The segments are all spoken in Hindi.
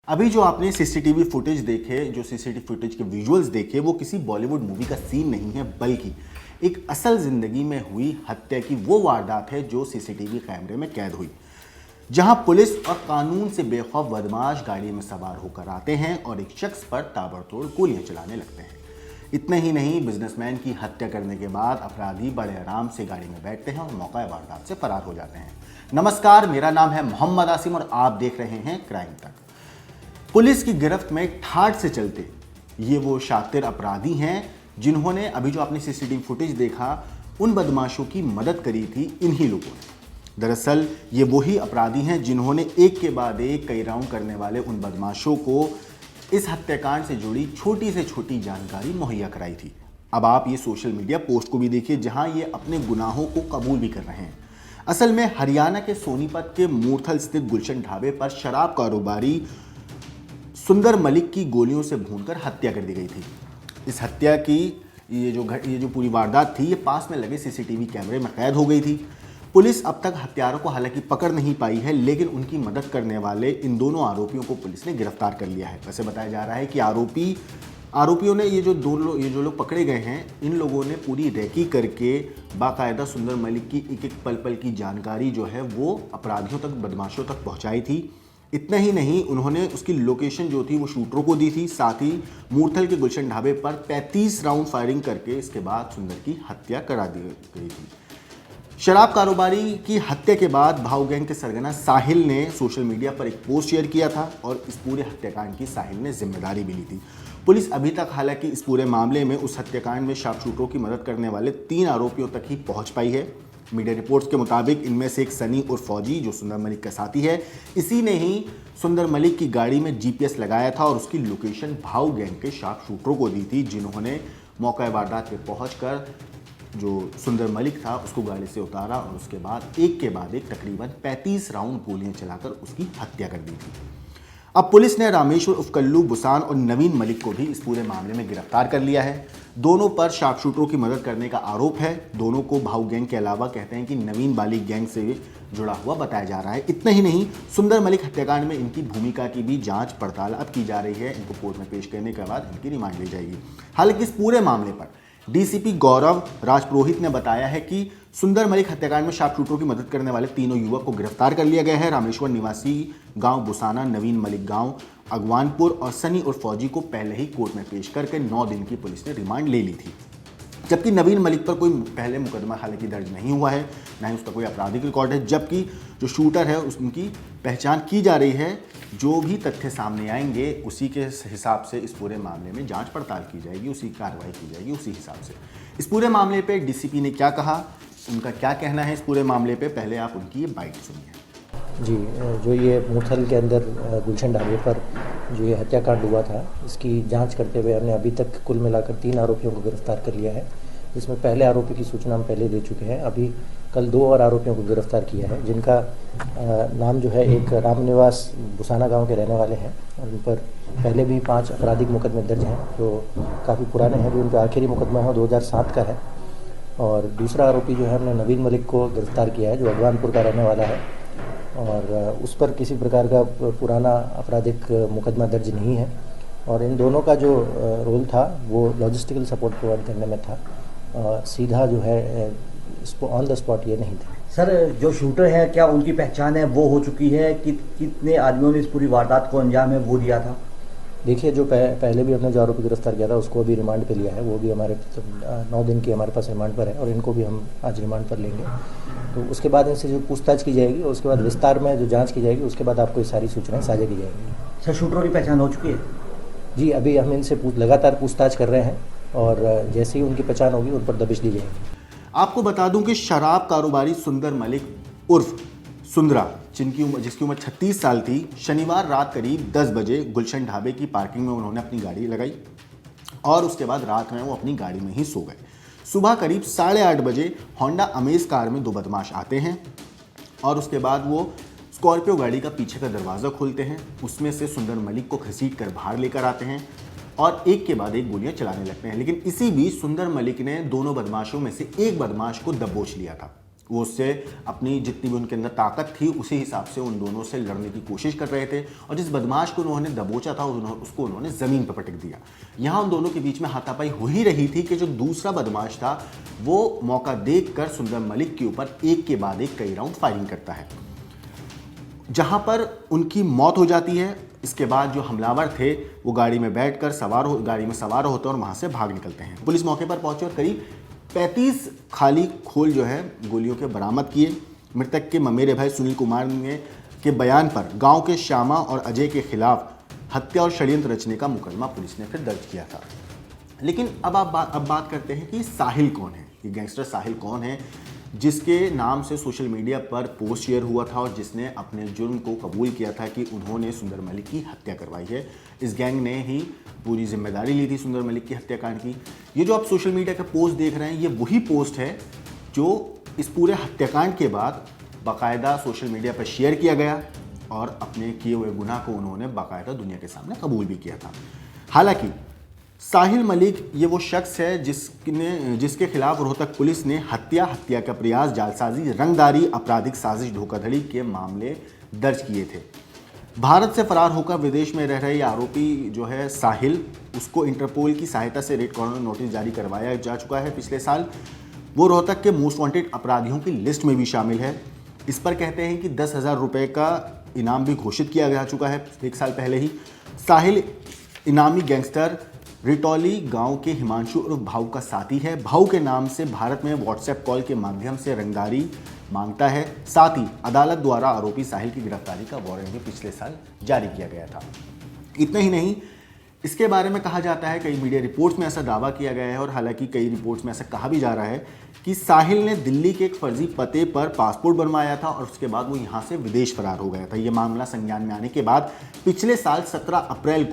अभी जो आपने सीसीटीवी फुटेज देखे, जो सीसीटीवी फुटेज के विजुअल्स देखे, वो किसी बॉलीवुड मूवी का सीन नहीं है, बल्कि एक असल जिंदगी में हुई हत्या की वो वारदात है जो सीसीटीवी कैमरे में कैद हुई, जहां पुलिस और कानून से बेखौफ बदमाश गाड़ी में सवार होकर आते हैं और एक शख्स पर ताबड़तोड़ गोलियां चलाने लगते हैं। इतना ही नहीं, बिजनेसमैन की हत्या करने के बाद अपराधी बड़े आराम से गाड़ी में बैठते हैं और मौका वारदात से फरार हो जाते हैं। नमस्कार, मेरा नाम है मोहम्मद आसिम और आप देख रहे हैं क्राइम तक। पुलिस की गिरफ्त में ठाठ से चलते ये वो शातिर अपराधी हैं जिन्होंने अभी जो आपने सीसीटीवी फुटेज देखा, उन बदमाशों की मदद करी थी इन्हीं लोगों ने। दरअसल ये वही अपराधी हैं जिन्होंने एक के बाद एक कई राउंड करने वाले उन बदमाशों को इस हत्याकांड से जुड़ी छोटी से छोटी जानकारी मुहैया कराई थी। अब आप ये सोशल मीडिया पोस्ट को भी देखिए जहां ये अपने गुनाहों को कबूल भी कर रहे हैं। असल में हरियाणा के सोनीपत के मूर्थल स्थित गुलशन ढाबे पर शराब कारोबारी सुंदर मलिक की गोलियों से भूनकर हत्या कर दी गई थी। इस हत्या की ये जो पूरी वारदात थी, ये पास में लगे सीसीटीवी कैमरे में कैद हो गई थी। पुलिस अब तक हत्यारों को हालांकि पकड़ नहीं पाई है, लेकिन उनकी मदद करने वाले इन दोनों आरोपियों को पुलिस ने गिरफ्तार कर लिया है। वैसे बताया जा रहा है कि आरोपियों ने ये जो लोग पकड़े गए हैं, इन लोगों ने पूरी रेकी करके बाकायदा सुंदर मलिक की एक एक पल पल की जानकारी जो है वो अपराधियों तक, बदमाशों तक पहुंचाई थी। इतना ही नहीं, उन्होंने उसकी लोकेशन जो थी वो शूटरों को दी थी। साथ ही मूर्थल के गुलशन ढाबे पर 35 राउंड फायरिंग करके इसके बाद सुंदर की हत्या करा दी गई थी। शराब कारोबारी की हत्या के बाद भाऊ गैंग के सरगना साहिल ने सोशल मीडिया पर एक पोस्ट शेयर किया था और इस पूरे हत्याकांड की साहिल ने जिम्मेदारी भी ली थी। पुलिस अभी तक हालांकि इस पूरे मामले में उस हत्याकांड में शार्पशूटरों की मदद करने वाले 3 आरोपियों तक ही पहुंच पाई है। मीडिया रिपोर्ट्स के मुताबिक इनमें से एक सनी और फौजी, जो सुंदर मलिक का साथी है, इसी ने ही सुंदर मलिक की गाड़ी में जीपीएस लगाया था और उसकी लोकेशन भाऊ गैंग के शार्पशूटरों को दी थी, जिन्होंने मौका वारदात पे पहुंचकर जो सुंदर मलिक था उसको गाड़ी से उतारा और उसके बाद एक तकरीबन 35 राउंड गोलियां चलाकर उसकी हत्या कर दी थी। अब पुलिस ने रामेश्वर उफकल्लू बुसान और नवीन मलिक को भी इस पूरे मामले में गिरफ्तार कर लिया है। दोनों पर शार्पशूटरों की मदद करने का आरोप है। दोनों को भाऊ गैंग के अलावा कहते हैं कि नवीन बालिक गैंग से जुड़ा हुआ बताया जा रहा है। इतना ही नहीं, सुंदर मलिक हत्याकांड में इनकी भूमिका की भी जांच पड़ताल अब की जा रही है। इनको कोर्ट में पेश करने के बाद इनकी रिमांड ली जाएगी। हालांकि इस पूरे मामले पर डीसीपी गौरव राजपुरोहित ने बताया है कि सुंदर मलिक हत्याकांड में शार्पशूटरों की मदद करने वाले तीनों युवक को गिरफ्तार कर लिया गया है। रामेश्वर निवासी गांव बुसाना, नवीन मलिक गांव अगवानपुर और सनी और फौजी को पहले ही कोर्ट में पेश करके 9 दिन की पुलिस ने रिमांड ले ली थी। जबकि नवीन मलिक पर कोई पहले मुकदमा हालांकि दर्ज नहीं हुआ है, ना ही उसका कोई आपराधिक रिकॉर्ड है। जबकि जो शूटर है उनकी पहचान की जा रही है। जो भी तथ्य सामने आएंगे उसी के हिसाब से इस पूरे मामले में जांच पड़ताल की जाएगी, उसी कार्रवाई की जाएगी उसी हिसाब से। इस पूरे मामले पे डीसीपी ने क्या कहा, उनका क्या कहना है इस पूरे मामले पे, पहले आप उनकी ये बाइट सुनिए। जी, जो ये मूर्थल के अंदर गुलशन ढाबे पर जो ये हत्याकांड हुआ था, इसकी जांच करते हुए हमने अभी तक कुल मिलाकर 3 आरोपियों को गिरफ्तार कर लिया है। इसमें पहले आरोपी की सूचना हम पहले दे चुके हैं। अभी कल 2 और आरोपियों को गिरफ्तार किया है, जिनका नाम जो है, एक रामनिवास बुसाना गांव के रहने वाले हैं और उन पर पहले भी 5 आपराधिक मुकदमे दर्ज हैं जो काफ़ी पुराने हैं। जो उनका आखिरी मुकदमा है 2007 का है। और दूसरा आरोपी जो है, हमने नवीन मलिक को गिरफ्तार किया है, जो अगवानपुर का रहने वाला है और उस पर किसी प्रकार का पुराना आपराधिक मुकदमा दर्ज नहीं है। और इन दोनों का जो रोल था वो लॉजिस्टिकल सपोर्ट प्रोवाइड करने में था, सीधा जो है ऑन द स्पॉट ये नहीं था। सर, जो शूटर है, क्या उनकी पहचान है वो हो चुकी है? कितने आदमियों ने इस पूरी वारदात को अंजाम है वो दिया था? देखिए, जो पहले भी हमने जो आरोपी गिरफ्तार किया था उसको भी रिमांड पे लिया है। वो भी हमारे 9 दिन की हमारे पास रिमांड पर है और इनको भी हम आज रिमांड पर लेंगे। तो उसके बाद इनसे जो पूछताछ की जाएगी और उसके बाद विस्तार में जो जांच की जाएगी, उसके बाद आपको ये सारी सूचनाएं साझा की जाएंगी। सर, शूटरों की पहचान हो चुकी है? जी, अभी हम इनसे लगातार पूछताछ कर रहे हैं और जैसे ही उनकी पहचान होगी उन पर दबिश दी जाएगी। आपको बता दूं कि शराब कारोबारी सुंदर मलिक उर्फ सुंदरा, जिसकी उम्र 36 साल थी, शनिवार रात करीब 10 बजे गुलशन ढाबे की पार्किंग में उन्होंने अपनी गाड़ी लगाई और उसके बाद रात में वो अपनी गाड़ी में ही सो गए। सुबह करीब 8:30 बजे होंडा अमेज कार में 2 बदमाश आते हैं और उसके बाद वो स्कॉर्पियो गाड़ी का पीछे का दरवाज़ा खोलते हैं। उसमें से सुंदर मलिक को घसीट कर बाहर लेकर आते हैं और एक के बाद एक गोलियां चलाने लगते हैं। लेकिन इसी बीच सुंदर मलिक ने दोनों बदमाशों में से एक बदमाश को दबोच लिया था। वो उससे अपनी जितनी भी उनके अंदर ताकत थी उसी हिसाब से उन दोनों से लड़ने की कोशिश कर रहे थे और जिस बदमाश को उन्होंने दबोचा था उसको उन्होंने ज़मीन पर पटक दिया। यहाँ उन दोनों के बीच में हाथापाई हो ही रही थी कि जो दूसरा बदमाश था वो मौका देखकर सुंदर मलिक के ऊपर एक के बाद एक कई राउंड फायरिंग करता है, जहां पर उनकी मौत हो जाती है। इसके बाद जो हमलावर थे वो गाड़ी में बैठकर गाड़ी में सवार होते हैं और वहां से भाग निकलते हैं। पुलिस मौके पर पहुंचे और करीब 35 खाली खोल जो है गोलियों के बरामद किए। मृतक के ममेरे भाई सुनील कुमार ने के बयान पर गांव के श्यामा और अजय के खिलाफ हत्या और षड्यंत्र रचने का मुकदमा पुलिस ने फिर दर्ज किया था। लेकिन अब बात करते हैं कि साहिल कौन है, ये गैंगस्टर साहिल कौन है जिसके नाम से सोशल मीडिया पर पोस्ट शेयर हुआ था और जिसने अपने जुर्म को कबूल किया था कि उन्होंने सुंदर मलिक की हत्या करवाई है। इस गैंग ने ही पूरी जिम्मेदारी ली थी सुंदर मलिक की हत्याकांड की। ये जो आप सोशल मीडिया का पोस्ट देख रहे हैं ये वही पोस्ट है जो इस पूरे हत्याकांड के बाद बाकायदा सोशल मीडिया पर शेयर किया गया और अपने किए हुए गुनाह को उन्होंने बाकायदा दुनिया के सामने कबूल भी किया था। हालांकि साहिल मलिक ये वो शख्स है जिसके खिलाफ रोहतक पुलिस ने हत्या का प्रयास, जालसाजी, रंगदारी, आपराधिक साजिश, धोखाधड़ी के मामले दर्ज किए थे। भारत से फरार होकर विदेश में रह रहे आरोपी जो है साहिल, उसको इंटरपोल की सहायता से रेड कॉर्नर नोटिस जारी करवाया जा चुका है पिछले साल। वो रोहतक के मोस्ट वांटेड अपराधियों की लिस्ट में भी शामिल है। इस पर कहते हैं कि 10,000 रुपये का इनाम भी घोषित किया जा चुका है 1 साल पहले ही। साहिल इनामी गैंगस्टर रिटौली गांव के हिमांशु उर्फ भाऊ का साथी है। भाऊ के नाम से भारत में व्हाट्सएप कॉल के माध्यम से रंगदारी मांगता है। साथ ही अदालत द्वारा आरोपी साहिल की गिरफ्तारी का वारंट भी पिछले साल जारी किया गया था। इतना ही नहीं, इसके बारे में कहा जाता है, कई मीडिया रिपोर्ट्स में ऐसा दावा किया गया है और हालांकि कई रिपोर्ट्स में ऐसा कहा भी जा रहा है कि साहिल ने दिल्ली के एक फर्जी पते पर पासपोर्ट बनवाया था और उसके बाद वो यहाँ से विदेश फरार हो गया था। ये मामला संज्ञान में आने के बाद पिछले साल 17 अप्रैल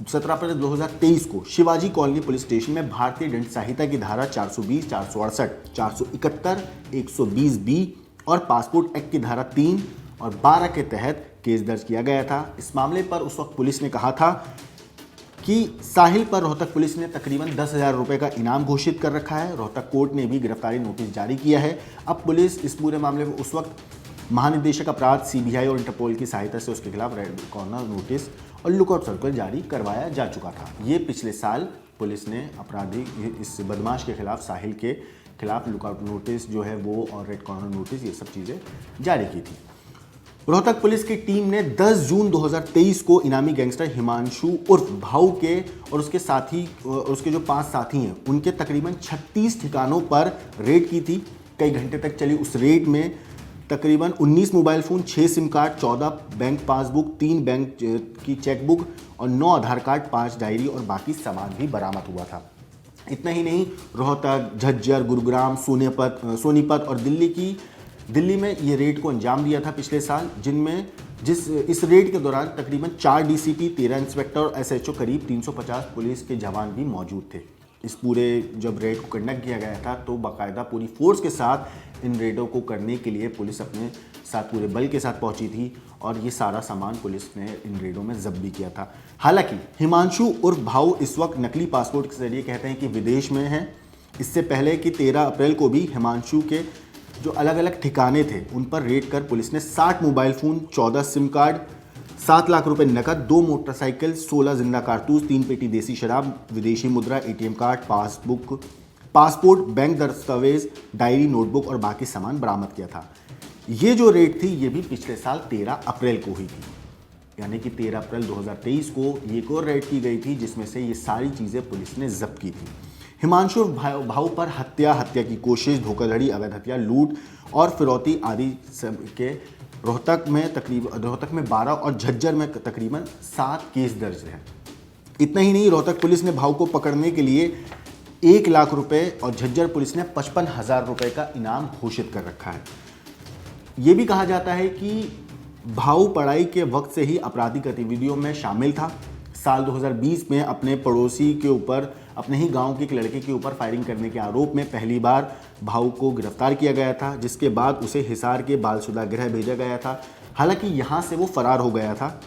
2023 को शिवाजी कॉलोनी पुलिस स्टेशन में भारतीय दंड संहिता की धारा 420, 468, 471, 120 बी और पासपोर्ट एक्ट की धारा 3 और 12 के तहत केस दर्ज किया गया था। इस मामले पर उस वक्त पुलिस ने कहा था कि साहिल पर रोहतक पुलिस ने तकरीबन 10,000 रुपये का इनाम घोषित कर रखा है। रोहतक कोर्ट ने भी गिरफ्तारी नोटिस जारी किया है। अब पुलिस इस पूरे मामले में उस वक्त महानिदेशक अपराध सीबीआई और इंटरपोल की सहायता से उसके खिलाफ रेड कॉर्नर नोटिस और लुकआउट सर्कुलर जारी करवाया जा चुका था। ये पिछले साल पुलिस ने अपराधी इस बदमाश के खिलाफ, साहिल के खिलाफ लुकआउट नोटिस जो है वो और रेड कॉर्नर नोटिस, ये सब चीज़ें जारी की थी। रोहतक पुलिस की टीम ने 10 जून 2023 को इनामी गैंगस्टर हिमांशु उर्फ भाऊ के और उसके साथी और उसके जो 5 साथी हैं उनके तकरीबन 36 ठिकानों पर रेड की थी। कई घंटे तक चली उस रेड में तकरीबन 19 mobile phone, 6 SIM card, 14 bank passbook, 3 bank की चेकबुक और 9 आधार कार्ड, 5 डायरी और बाकी सामान भी बरामद हुआ था। इतना ही नहीं, रोहतक, झज्जर, गुरुग्राम, सोनीपत और दिल्ली में ये रेड को अंजाम दिया था पिछले साल, इस रेड के दौरान तकरीबन 4 डीसीपी, 13 इंस्पेक्टर और एसएचओ, करीब 350 पुलिस के जवान भी मौजूद थे। इस पूरे जब रेड को कंडक्ट किया गया था तो बाकायदा पूरी फोर्स के साथ इन रेडों को करने के लिए पुलिस अपने साथ पूरे बल के साथ पहुंची थी और ये सारा सामान पुलिस ने इन रेडों में जब्त भी किया था। हालांकि हिमांशु उर्फ भाऊ इस वक्त नकली पासपोर्ट के जरिए कहते हैं कि विदेश में हैं। इससे पहले कि 13 अप्रैल को भी हिमांशु के जो अलग अलग ठिकाने थे उन पर रेड कर पुलिस ने 60 mobile phone, 14 SIM card, 7 lakh रुपए नकद, 2 मोटरसाइकिल, 16 जिंदा कारतूस, 3 पेटी देसी शराब, विदेशी मुद्रा, एटीएम कार्ड, पासपोर्ट, बैंक दस्तावेज, डायरी, नोटबुक और बाकी सामान बरामद किया था। ये जो रेड थी ये भी पिछले साल 13 अप्रैल को हुई थी, यानी कि 13 अप्रैल 2023 को एक और रेड की गई थी जिसमें से ये सारी चीज़ें पुलिस ने जब्त की थी। हिमांशु भाऊ पर हत्या की कोशिश, धोखाधड़ी, अवैध हत्या, लूट और फिरौती आदि के रोहतक में 12 और झज्जर में तकरीबन 7 केस दर्ज हैं। इतना ही नहीं, रोहतक पुलिस ने भाऊ को पकड़ने के लिए 1 लाख रुपए और झज्जर पुलिस ने 55,000 रुपए का इनाम घोषित कर रखा है। ये भी कहा जाता है कि भाऊ पढ़ाई के वक्त से ही आपराधिक गतिविधियों में शामिल था। साल 2020 में अपने पड़ोसी के ऊपर, अपने ही गांव के एक लड़के के ऊपर फायरिंग करने के आरोप में पहली बार भाऊ को गिरफ्तार किया गया था, जिसके बाद उसे हिसार के बालसुदा गृह भेजा गया था। हालांकि यहां से वो फरार हो गया था।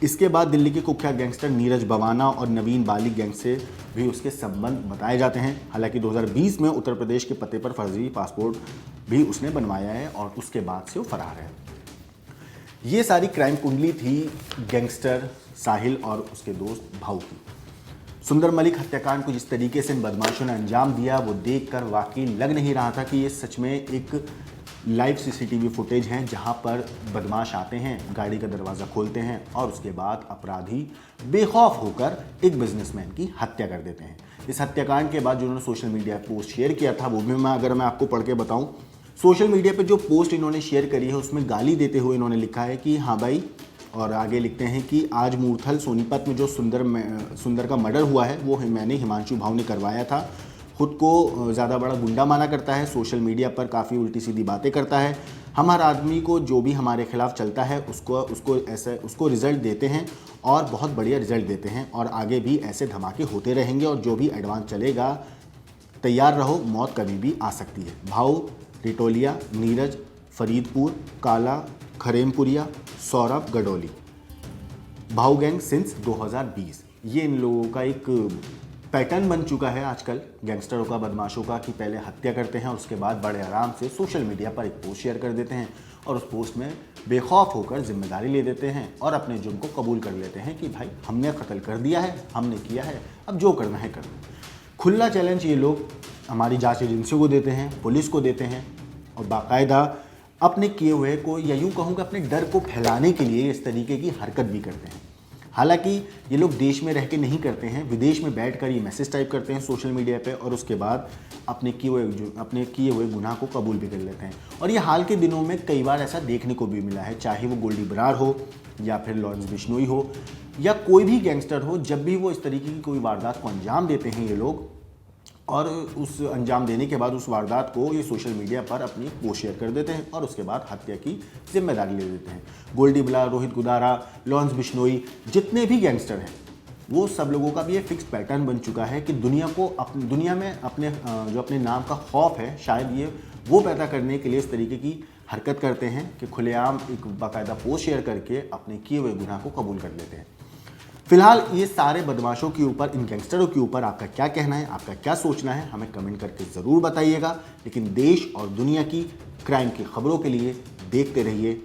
इसके बाद दिल्ली के कुख्यात गैंगस्टर नीरज बवाना और नवीन बालिक गैंग से भी उसके संबंध बताए जाते हैं। हालांकि 2020 में उत्तर प्रदेश के पते पर फर्जी पासपोर्ट भी उसने बनवाया है और उसके बाद से वो फरार है। ये सारी क्राइम कुंडली थी गैंगस्टर साहिल और उसके दोस्त भाऊ की। सुंदर मलिक हत्याकांड को जिस तरीके से इन बदमाशों ने अंजाम दिया वो देखकर वाकई लग नहीं रहा था कि ये सच में एक लाइव सीसीटीवी फुटेज हैं, जहां पर बदमाश आते हैं, गाड़ी का दरवाज़ा खोलते हैं और उसके बाद अपराधी बेखौफ होकर एक बिजनेसमैन की हत्या कर देते हैं। इस हत्याकांड के बाद जो उन्होंने सोशल मीडिया पर पोस्ट शेयर किया था वो भी मैं आपको पढ़ के बताऊं, सोशल मीडिया पे जो पोस्ट इन्होंने शेयर करी है उसमें गाली देते हुए इन्होंने लिखा है कि हाँ भाई, और आगे लिखते हैं कि आज मूर्थल सोनीपत में जो सुंदर का मर्डर हुआ है वो मैंने हिमांशु भाव ने करवाया था। खुद को ज़्यादा बड़ा गुंडा माना करता है, सोशल मीडिया पर काफ़ी उल्टी सीधी बातें करता है। हम हर आदमी को जो भी हमारे खिलाफ चलता है उसको रिज़ल्ट देते हैं और बहुत बढ़िया रिज़ल्ट देते हैं और आगे भी ऐसे धमाके होते रहेंगे और जो भी एडवांस चलेगा तैयार रहो, मौत कभी भी आ सकती है। भाव रिटोलिया, नीरज, फरीदपुर, काला, खरेमपुरिया, सौरभ, गडोली, भाव गैंग सिंस 2020। ये इन लोगों का एक पैटर्न बन चुका है आजकल गैंगस्टरों का, बदमाशों का, कि पहले हत्या करते हैं और उसके बाद बड़े आराम से सोशल मीडिया पर एक पोस्ट शेयर कर देते हैं और उस पोस्ट में बेखौफ होकर जिम्मेदारी ले देते हैं और अपने जुर्म को कबूल कर लेते हैं कि भाई हमने कत्ल कर दिया है, हमने किया है, अब जो करना है कर दो। खुला चैलेंज ये लोग हमारी जांच एजेंसियों को देते हैं, पुलिस को देते हैं और बाकायदा अपने किए हुए को, या यूँ कहूँ कि अपने डर को फैलाने के लिए इस तरीके की हरकत भी करते हैं। हालांकि ये लोग देश में रह के नहीं करते हैं, विदेश में बैठकर ये मैसेज टाइप करते हैं सोशल मीडिया पे और उसके बाद अपने किए हुए गुनाह को कबूल भी कर लेते हैं। और ये हाल के दिनों में कई बार ऐसा देखने को भी मिला है, चाहे वो गोल्डी बरार हो या फिर लॉरेंस बिश्नोई हो या कोई भी गैंगस्टर हो, जब भी वो इस तरीके की कोई वारदात को अंजाम देते हैं ये लोग, और उस अंजाम देने के बाद उस वारदात को ये सोशल मीडिया पर अपनी पोस्ट शेयर कर देते हैं और उसके बाद हत्या की जिम्मेदारी ले लेते हैं। गोल्डी बरार, रोहित गुदारा, लॉरेंस बिश्नोई, जितने भी गैंगस्टर हैं वो सब लोगों का भी ये फिक्स पैटर्न बन चुका है कि दुनिया में अपने नाम का खौफ है, शायद ये वो पैदा करने के लिए इस तरीके की हरकत करते हैं कि खुलेआम एक बाकायदा पोस्ट शेयर करके अपने किए हुए गुनाह को कबूल कर लेते हैं। फिलहाल ये सारे बदमाशों के ऊपर, इन गैंगस्टरों के ऊपर आपका क्या कहना है, आपका क्या सोचना है, हमें कमेंट करके ज़रूर बताइएगा। लेकिन देश और दुनिया की क्राइम की खबरों के लिए देखते रहिए